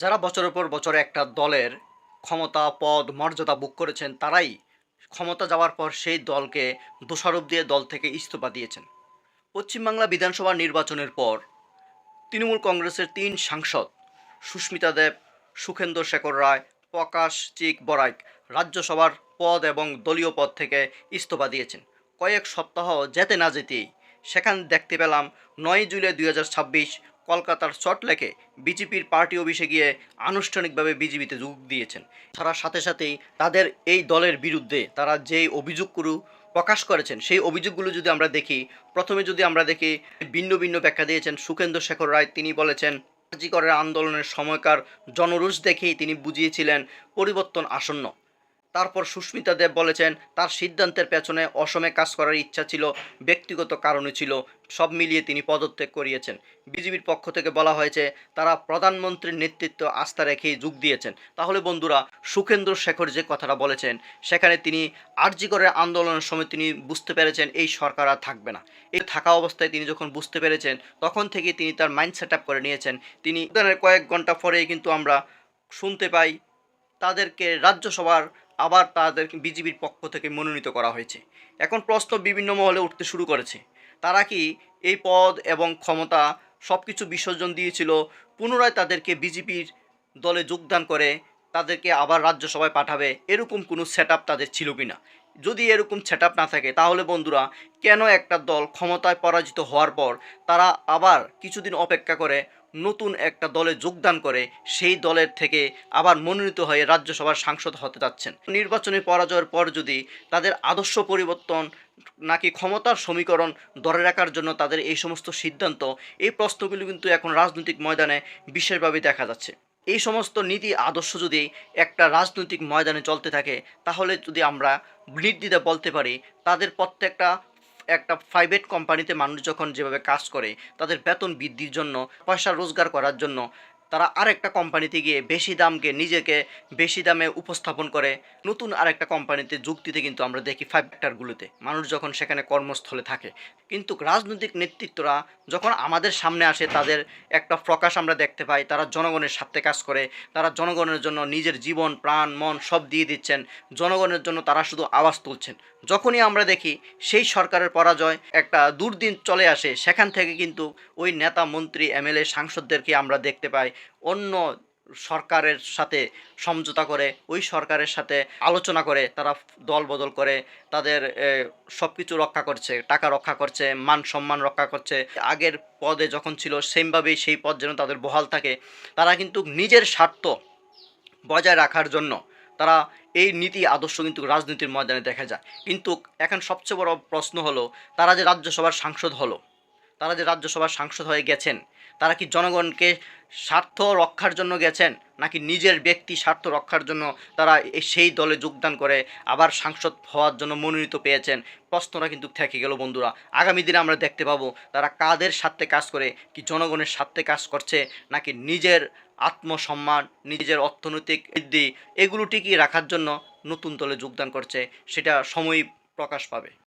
যারা বছরের পর বছর একটা দলের ক্ষমতা, পদ, মর্যাদা ভোগ করেছেন, তারাই ক্ষমতা যাওয়ার পর সেই দলকে দোষারোপ দিয়ে দল থেকে ইস্তফা দিয়েছেন। পশ্চিম বাংলা বিধানসভা নির্বাচনের পর তৃণমূল কংগ্রেসের ৩ সাংসদ সুস্মিতা দেব, সুখেন্দু শেখর রায়, প্রকাশ চিক বড়াইক রাজ্যসভার পদ এবং দলীয় পদ থেকে ইস্তফা দিয়েছেন। কয়েক সপ্তাহ যেতে না যেতেই সেখানে দেখতে পেলাম ৯ জুলাই ২০২৬ কলকাতার সল্টলেকে বিজেপির পার্টি অফিসে গিয়ে আনুষ্ঠানিকভাবে বিজেপিতে যোগ দিয়েছেন। তারা সাথে সাথেই তাদের এই দলের বিরুদ্ধে তারা যেই অভিযোগগুলো প্রকাশ করেছেন সেই অভিযোগগুলো যদি আমরা দেখি, প্রথমে যদি আমরা দেখি ভিন্ন ভিন্ন ব্যাখ্যা দিয়েছেন সুখেন্দু শেখর রায়। তিনি বলেছেন জি করের আন্দোলনের সময়কার জনরোষ দেখেই তিনি বুঝিয়েছিলেন পরিবর্তন আসন্ন। তারপর সুস্মিতা দেব বলেছেন তার সিদ্ধান্তের পেছনে অসমে কাজ করার ইচ্ছা ছিল, ব্যক্তিগত কারণে ছিল, সব মিলিয়ে তিনি পদত্যাগ করিয়েছেন। বিজেপির পক্ষ থেকে বলা হয়েছে তারা প্রধানমন্ত্রীর নেতৃত্ব আস্থা রেখেই যোগ দিয়েছেন। তাহলে বন্ধুরা, সুখেন্দু শেখর যে কথাটা বলেছেন সেখানে তিনি আরজি করের আন্দোলনের সময় তিনি বুঝতে পেরেছেন এই সরকার আর থাকবে না। এই থাকা অবস্থায় তিনি যখন বুঝতে পেরেছেন তখন থেকে তিনি তার মাইন্ড সেট আপ করে নিয়েছেন। তিনি কয়েক ঘন্টা পরেই কিন্তু আমরা শুনতে পাই তাদেরকে রাজ্যসভার আবার তাদের বিজেপির পক্ষ থেকে মনোনীত করা হয়েছে। এখন প্রশ্ন বিভিন্ন মহলে উঠতে শুরু করেছে, তারা কি এই পদ এবং ক্ষমতা সব কিছু বিসর্জন দিয়েছিল, পুনরায় তাদেরকে বিজেপির দলে যোগদান করে তাদেরকে আবার রাজ্যসভায় পাঠাবে, এরকম কোনো সেট আপ তাদের ছিল কি না? যদি এরকম সেট আপ না থাকে তাহলে বন্ধুরা, কেন একটা দল ক্ষমতায় পরাজিত হওয়ার পর তারা আবার কিছুদিন অপেক্ষা করে নতুন একটা দলে যোগদান করে সেই দলের থেকে আবার মনোনীত হয়ে রাজ্যসভার সাংসদ হতে যাচ্ছেন? নির্বাচনে পরাজয়ের পর যদি তাদের আদর্শ পরিবর্তন নাকি ক্ষমতার সমীকরণ ধরে রাখার জন্য তাদের এই সমস্ত সিদ্ধান্ত, এই প্রশ্নগুলো কিন্তু এখন রাজনৈতিক ময়দানে বিশেষভাবে দেখা যাচ্ছে। এই সমস্ত নীতি আদর্শ যদি একটা রাজনৈতিক ময়দানে চলতে থাকে তাহলে যদি আমরা নির্দ্বিধায় বলতে পারি তাদের প্রত্যেকটা একটা প্রাইভেট কোম্পানিতে মানুষ যখন যেভাবে কাজ করে তাদের বেতন বৃদ্ধির জন্য, পয়সা রোজগার করার জন্য তারা আরেকটা কোম্পানিতে গিয়ে বেশি দামকে নিজেকে বেশি দামে উপস্থাপন করে নতুন আরেকটা কোম্পানিতে যোগ দিতে কিন্তু আমরা দেখি ফাইভ সেক্টরগুলোতে মানুষ যখন সেখানে কর্মস্থলে থাকে। কিন্তু রাজনৈতিক নেতৃত্বরা যখন আমাদের সামনে আসে তাদের একটা প্রকাশ আমরা দেখতে পাই, তারা জনগণের স্বার্থে কাজ করে, তারা জনগণের জন্য নিজের জীবন প্রাণ মন সব দিয়ে দিচ্ছেন, জনগণের জন্য তারা শুধু আওয়াজ তুলছেন। যখনই আমরা দেখি সেই সরকারের পরাজয় একটা দুর্দিন চলে আসে, সেখান থেকে কিন্তু ওই নেতা মন্ত্রী এমএলএ সাংসদদেরকে আমরা দেখতে পাই অন্য সরকারের সাথে সমঝোতা করে, ওই সরকারের সাথে আলোচনা করে তারা দল বদল করে তাদের সব কিছু রক্ষা করছে, টাকা রক্ষা করছে, মান সম্মান রক্ষা করছে। আগের পদে যখন ছিল সেমভাবেই সেই পদ যেন তাদের বহাল থাকে। তারা কিন্তু নিজের স্বার্থ বজায় রাখার জন্য তারা এই নীতি আদর্শ কিন্তু রাজনীতির ময়দানে দেখা যায়। কিন্তু এখন সবচেয়ে বড় প্রশ্ন হলো, তারা যে রাজ্যসভার সাংসদ হলো, তারা যে রাজ্যসভার সাংসদ হয়ে গেছেন, তারা কি জনগণকে স্বার্থ রক্ষার জন্য গেছেন নাকি নিজের ব্যক্তি স্বার্থ রক্ষার জন্য তারা সেই দলে যোগদান করে আবার সাংসদ হওয়ার জন্য মনোনীত পেয়েছেন? প্রশ্নটা কিন্তু থেকে গেল বন্ধুরা। আগামী দিনে আমরা দেখতে পাবো তারা কাদের স্বার্থে কাজ করে, কি জনগণের স্বার্থে কাজ করছে নাকি নিজের আত্মসম্মান, নিজের অর্থনৈতিক বৃদ্ধি এগুলো টিকিয়ে রাখার জন্য নতুন দলে যোগদান করছে, সেটা সময়ই প্রকাশ পাবে।